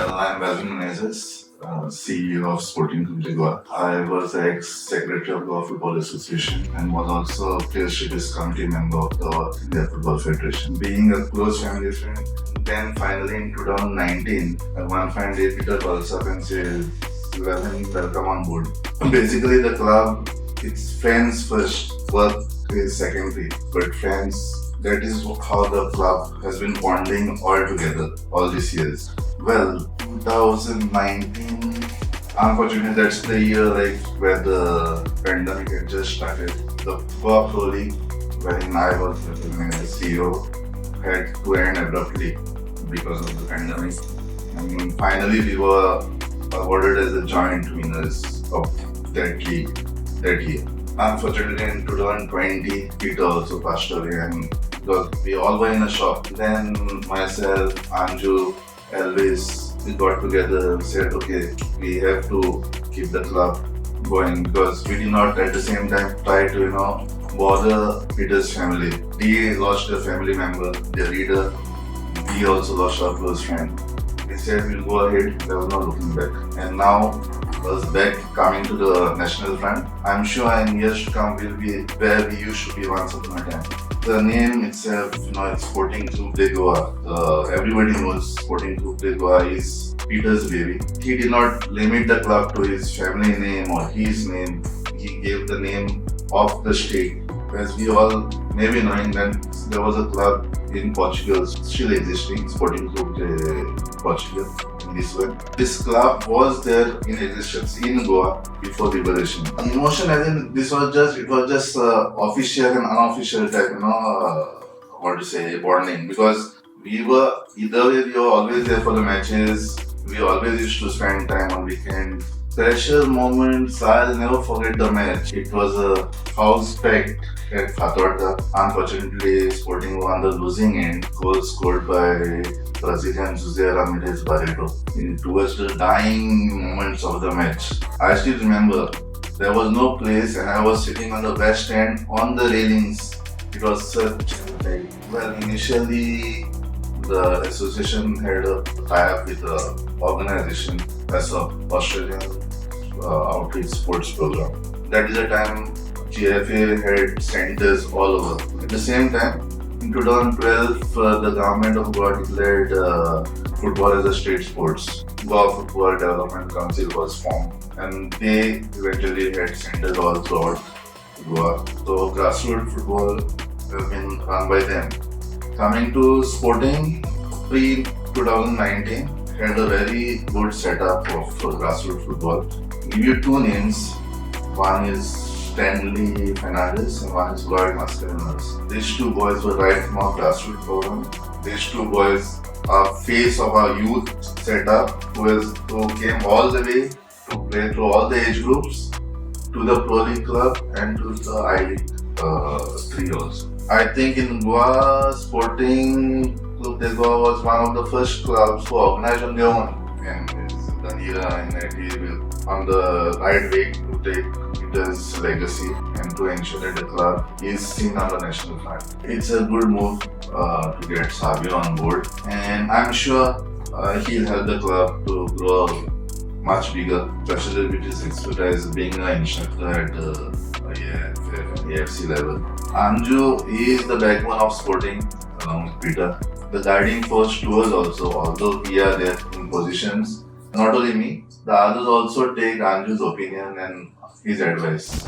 I'm Welvin Menezes, CEO of Sporting Clube De Goa. I was the ex-secretary of Goa Football Association and was also a Playership committee member of the India Football Federation. Being a close family friend, then finally in 2019, one fine day Peter calls up and says, Welvin, welcome on board. Basically, the club, it's friends first, work is secondary, but friends. That is how the club has been bonding all together all these years. Well, 2019, unfortunately, that's the year where the pandemic had just started. The Goa Pro League, wherein I was the CEO, had to end abruptly because of the pandemic. And finally, we were awarded as the joint winners of that league that year. Unfortunately, in 2020, Peter also passed away, and because we all were in a shock. Then myself, Anju, Elvis, we got together and said, okay, we have to keep the club going because we did not at the same time try to, bother Peter's family. He lost a family member, the leader. We also lost our close friend. We said we'll go ahead, there was no looking back. And now was back coming to the national front. I'm sure in years to come we'll be where we used to be once upon a time. The name itself, it's Sporting Clube De Goa. Everybody knows Sporting Clube De Goa is Peter's baby. He did not limit the club to his family name or his name. He gave the name of the state. As we all may be knowing that there was a club in Portugal still existing, Sporting Clube de Portugal. This club was there in existence in Goa before liberation. Emotion as in it was just official and unofficial type, bonding, because we were either way, we were always there for the matches. We always used to spend time on weekends. Special moments, I'll never forget the match. It was a house packed at Fatorda. Unfortunately, Sporting were on the losing end. Goal scored by Brazilian José Ramirez Barreto towards the dying moments of the match. I still remember there was no place and I was sitting on the west end on the railings. It was such initially the association had a tie-up with the organization as an Australian outreach sports program. That is the time GFA had centers all over. At the same time, in 2012, the government of Goa declared football as a state sports. Goa Football Development Council was formed, and they eventually had centers all throughout Goa. So grassroots football have been run by them. Coming to Sporting, pre-2019 had a very good setup of grassroots football. Give you two names. One is Stanley Fernandez and one is Lloyd Mascarenas. These two boys were right from our grassroots program. These two boys are face of our youth setup who came all the way to play through all the age groups to the Pro League club and to the I-League 3 also. I think in Goa, Sporting Clube De Goa was one of the first clubs who organized on their own, and the era in that he will on the right way to take Peter's legacy and to ensure that the club is seen on the national front. It's a good move to get Savio on board, and I'm sure he'll help the club to grow much bigger, especially with his expertise being an instructor at AFC level. Anju is the backbone of Sporting along with Peter. The guiding force to us also, although we are there in positions, not only me, the others also take Anju's opinion and his advice.